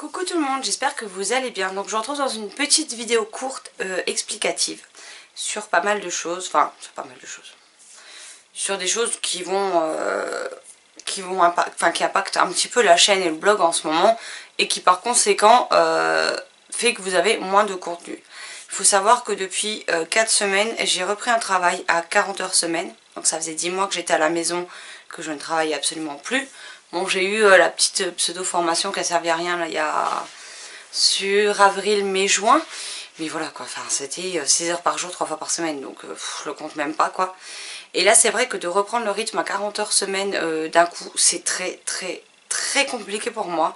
Coucou tout le monde, j'espère que vous allez bien. Donc je vous retrouve dans une petite vidéo courte explicative sur pas mal de choses, sur des choses qui impactent un petit peu la chaîne et le blog en ce moment et qui par conséquent fait que vous avez moins de contenu. Il faut savoir que depuis 4 semaines, j'ai repris un travail à 40 heures semaine. Donc ça faisait 10 mois que j'étais à la maison, que je ne travaillais absolument plus. Bon, j'ai eu la petite pseudo-formation qui a servi à rien là, il y a sur avril, mai, juin. Mais voilà quoi, enfin, c'était 6 heures par jour, 3 fois par semaine, donc je le compte même pas quoi. Et là c'est vrai que de reprendre le rythme à 40 heures semaine d'un coup, c'est très compliqué pour moi.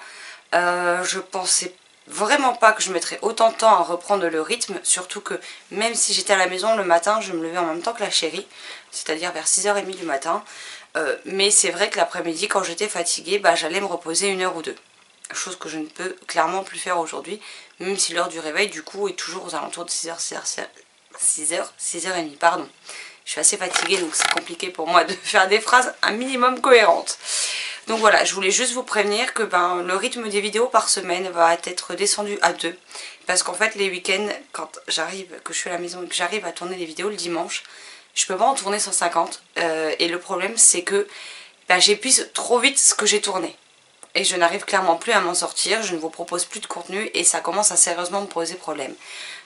Je pensais vraiment pas que je mettrais autant de temps à reprendre le rythme, surtout que même si j'étais à la maison le matin, je me levais en même temps que la chérie, c'est-à-dire vers 6h30 du matin. Mais c'est vrai que l'après-midi, quand j'étais fatiguée, j'allais me reposer 1 heure ou 2. Chose que je ne peux clairement plus faire aujourd'hui, même si l'heure du réveil, du coup, est toujours aux alentours de 6h30, pardon. Je suis assez fatiguée, donc c'est compliqué pour moi de faire des phrases un minimum cohérentes. Donc voilà, je voulais juste vous prévenir que le rythme des vidéos par semaine va être descendu à 2. Parce qu'en fait, les week-ends, quand j'arrive, que je suis à la maison et que j'arrive à tourner les vidéos le dimanche, je peux pas en tourner 150 et le problème c'est que j'épuise trop vite ce que j'ai tourné et je n'arrive clairement plus à m'en sortir, je ne vous propose plus de contenu et ça commence à sérieusement me poser problème.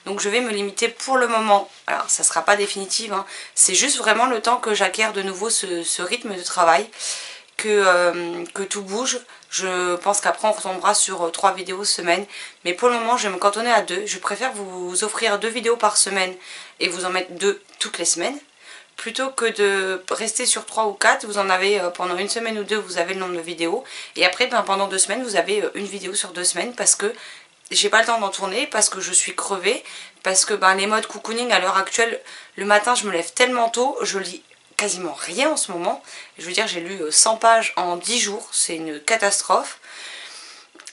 Donc je vais me limiter pour le moment, alors ça sera pas définitif, hein, c'est juste vraiment le temps que j'acquiert de nouveau ce rythme de travail, que tout bouge. Je pense qu'après on retombera sur 3 vidéos semaine, mais pour le moment je vais me cantonner à 2. Je préfère vous offrir 2 vidéos par semaine et vous en mettre 2 toutes les semaines, plutôt que de rester sur 3 ou 4, vous en avez pendant 1 semaine ou 2, vous avez le nombre de vidéos. Et après, pendant 2 semaines, vous avez une vidéo sur 2 semaines parce que j'ai pas le temps d'en tourner, parce que je suis crevée, parce que les modes cocooning à l'heure actuelle, le matin je me lève tellement tôt, je lis quasiment rien en ce moment. Je veux dire, j'ai lu 100 pages en 10 jours, c'est une catastrophe.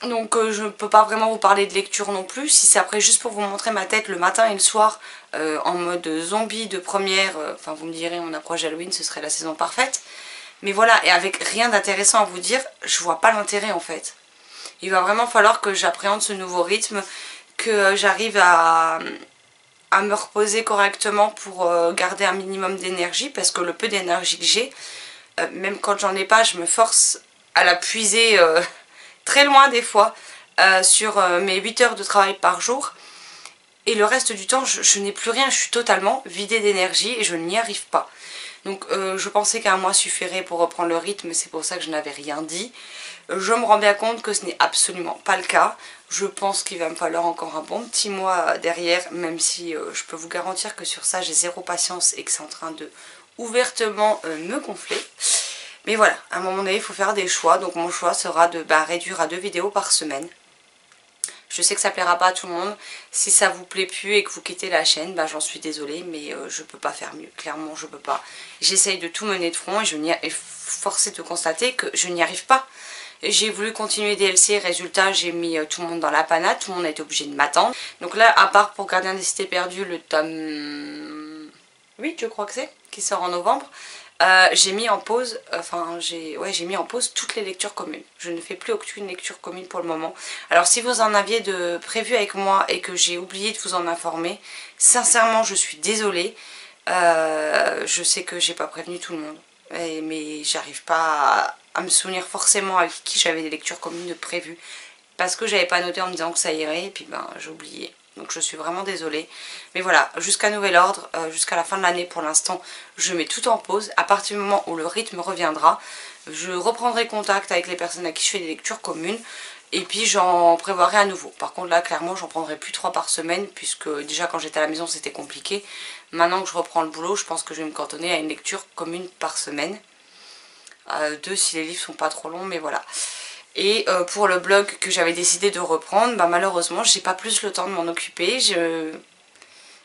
Donc je ne peux pas vraiment vous parler de lecture non plus. Si c'est après juste pour vous montrer ma tête le matin et le soir en mode zombie de première, enfin vous me direz on approche d'Halloween, ce serait la saison parfaite. Mais voilà, et avec rien d'intéressant à vous dire, je vois pas l'intérêt en fait. Il va vraiment falloir que j'appréhende ce nouveau rythme, que j'arrive à me reposer correctement pour garder un minimum d'énergie, parce que le peu d'énergie que j'ai, même quand j'en ai pas, je me force à la puiser très loin des fois sur mes 8 heures de travail par jour, et le reste du temps je n'ai plus rien, je suis totalement vidée d'énergie et je n'y arrive pas. Donc je pensais qu'un mois suffirait pour reprendre le rythme, c'est pour ça que je n'avais rien dit. Je me rends bien compte que ce n'est absolument pas le cas. Je pense qu'il va me falloir encore un bon petit mois derrière, même si je peux vous garantir que sur ça j'ai zéro patience et que c'est en train de ouvertement me gonfler. Mais voilà, à un moment donné il faut faire des choix, donc mon choix sera de réduire à 2 vidéos par semaine. Je sais que ça plaira pas à tout le monde. Si ça vous plaît plus et que vous quittez la chaîne, j'en suis désolée, mais je peux pas faire mieux. Clairement, je peux pas. J'essaye de tout mener de front et je n'y ai forcé de constater que je n'y arrive pas. J'ai voulu continuer DLC, résultat j'ai mis tout le monde dans la panade, tout le monde a été obligé de m'attendre. Donc là, à part pour Gardien des Cités Perdues, le tome 8 je crois que c'est, qui sort en novembre, j'ai mis en pause, j'ai mis en pause toutes les lectures communes. Je ne fais plus aucune lecture commune pour le moment. Alors si vous en aviez de prévu avec moi et que j'ai oublié de vous en informer, sincèrement je suis désolée. Je sais que j'ai pas prévenu tout le monde, mais j'arrive pas à me souvenir forcément avec qui j'avais des lectures communes de prévues, parce que j'avais pas noté en me disant que ça irait et puis j'ai oublié. Donc je suis vraiment désolée. Mais voilà, jusqu'à nouvel ordre, jusqu'à la fin de l'année pour l'instant, je mets tout en pause. À partir du moment où le rythme reviendra, je reprendrai contact avec les personnes à qui je fais des lectures communes. Et puis j'en prévoirai à nouveau. Par contre là clairement j'en prendrai plus 3 par semaine, puisque déjà quand j'étais à la maison c'était compliqué. Maintenant que je reprends le boulot, je pense que je vais me cantonner à une lecture commune par semaine. 2 si les livres sont pas trop longs, mais voilà. Et pour le blog que j'avais décidé de reprendre, malheureusement j'ai pas plus le temps de m'en occuper.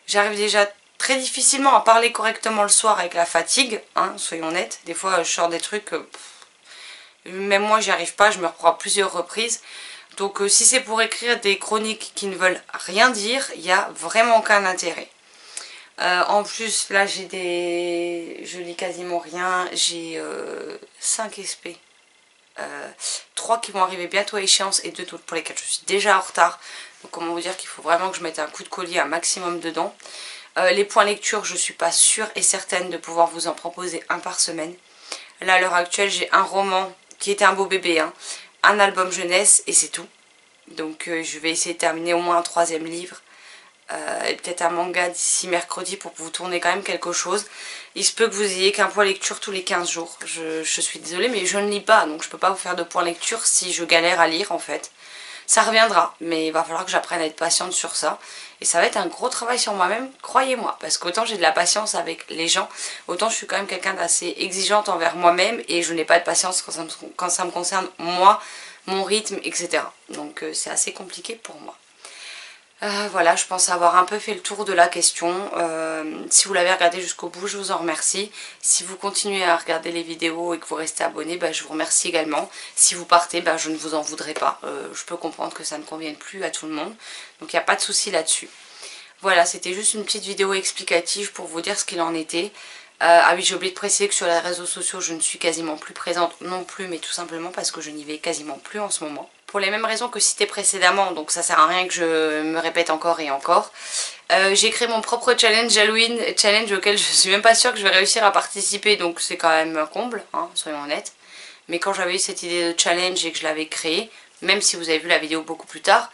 J'arrive déjà très difficilement à parler correctement le soir avec la fatigue, hein, soyons honnêtes. Des fois je sors des trucs, même moi j'y arrive pas, je me reprends à plusieurs reprises. Donc si c'est pour écrire des chroniques qui ne veulent rien dire, il n'y a vraiment aucun intérêt. En plus là je lis quasiment rien, j'ai 5 SP. 3 qui vont arriver bientôt à échéance et 2 pour lesquelles je suis déjà en retard. Donc comment vous dire qu'il faut vraiment que je mette un coup de collier un maximum dedans. Les points lecture, je suis pas sûre et certaine de pouvoir vous en proposer un par semaine. Là à l'heure actuelle j'ai un roman qui était un beau bébé, hein, un album jeunesse et c'est tout. Donc je vais essayer de terminer au moins un 3e livre. Et peut-être un manga d'ici mercredi pour vous tourner quand même quelque chose. Il se peut que vous ayez qu'un point lecture tous les 15 jours. Je suis désolée mais je ne lis pas, donc je peux pas vous faire de point lecture si je galère à lire en fait. Ça reviendra, mais il va falloir que j'apprenne à être patiente sur ça. Et ça va être un gros travail sur moi-même, croyez-moi. Parce qu'autant j'ai de la patience avec les gens, autant je suis quand même quelqu'un d'assez exigeante envers moi-même. Et je n'ai pas de patience quand ça me concerne moi, mon rythme, etc. Donc c'est assez compliqué pour moi. Voilà, je pense avoir un peu fait le tour de la question. Si vous l'avez regardé jusqu'au bout, je vous en remercie. Si vous continuez à regarder les vidéos et que vous restez abonné, je vous remercie également. Si vous partez, je ne vous en voudrais pas. Je peux comprendre que ça ne convienne plus à tout le monde. Donc il n'y a pas de souci là-dessus. Voilà, c'était juste une petite vidéo explicative pour vous dire ce qu'il en était. Ah oui, j'ai oublié de préciser que sur les réseaux sociaux, je ne suis quasiment plus présente non plus, mais tout simplement parce que je n'y vais quasiment plus en ce moment. Pour les mêmes raisons que citées précédemment, donc ça sert à rien que je me répète encore et encore. J'ai créé mon propre challenge Halloween, challenge auquel je suis même pas sûre que je vais réussir à participer, donc c'est quand même un comble, hein, soyons honnêtes. Mais quand j'avais eu cette idée de challenge et que je l'avais créé, même si vous avez vu la vidéo beaucoup plus tard,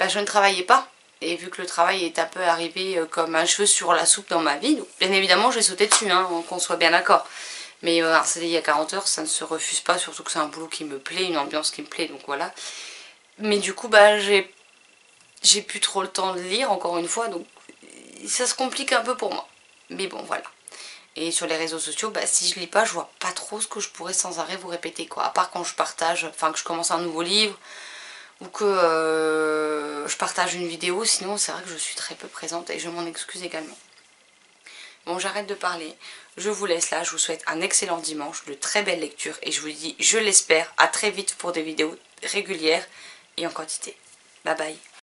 je ne travaillais pas. Et vu que le travail est un peu arrivé comme un cheveu sur la soupe dans ma vie, donc bien évidemment j'ai sauté dessus, hein, qu'on soit bien d'accord. Mais un CDI à 40 heures, ça ne se refuse pas, surtout que c'est un boulot qui me plaît, une ambiance qui me plaît, donc voilà. Mais du coup, j'ai plus trop le temps de lire, encore une fois, donc ça se complique un peu pour moi. Mais bon, voilà. Et sur les réseaux sociaux, si je lis pas, je vois pas trop ce que je pourrais sans arrêt vous répéter, quoi. À part quand je partage, enfin que je commence un nouveau livre, ou que je partage une vidéo, sinon c'est vrai que je suis très peu présente et je m'en excuse également. Bon, j'arrête de parler, je vous laisse là, je vous souhaite un excellent dimanche, de très belles lectures et je vous dis, je l'espère, à très vite pour des vidéos régulières et en quantité. Bye bye.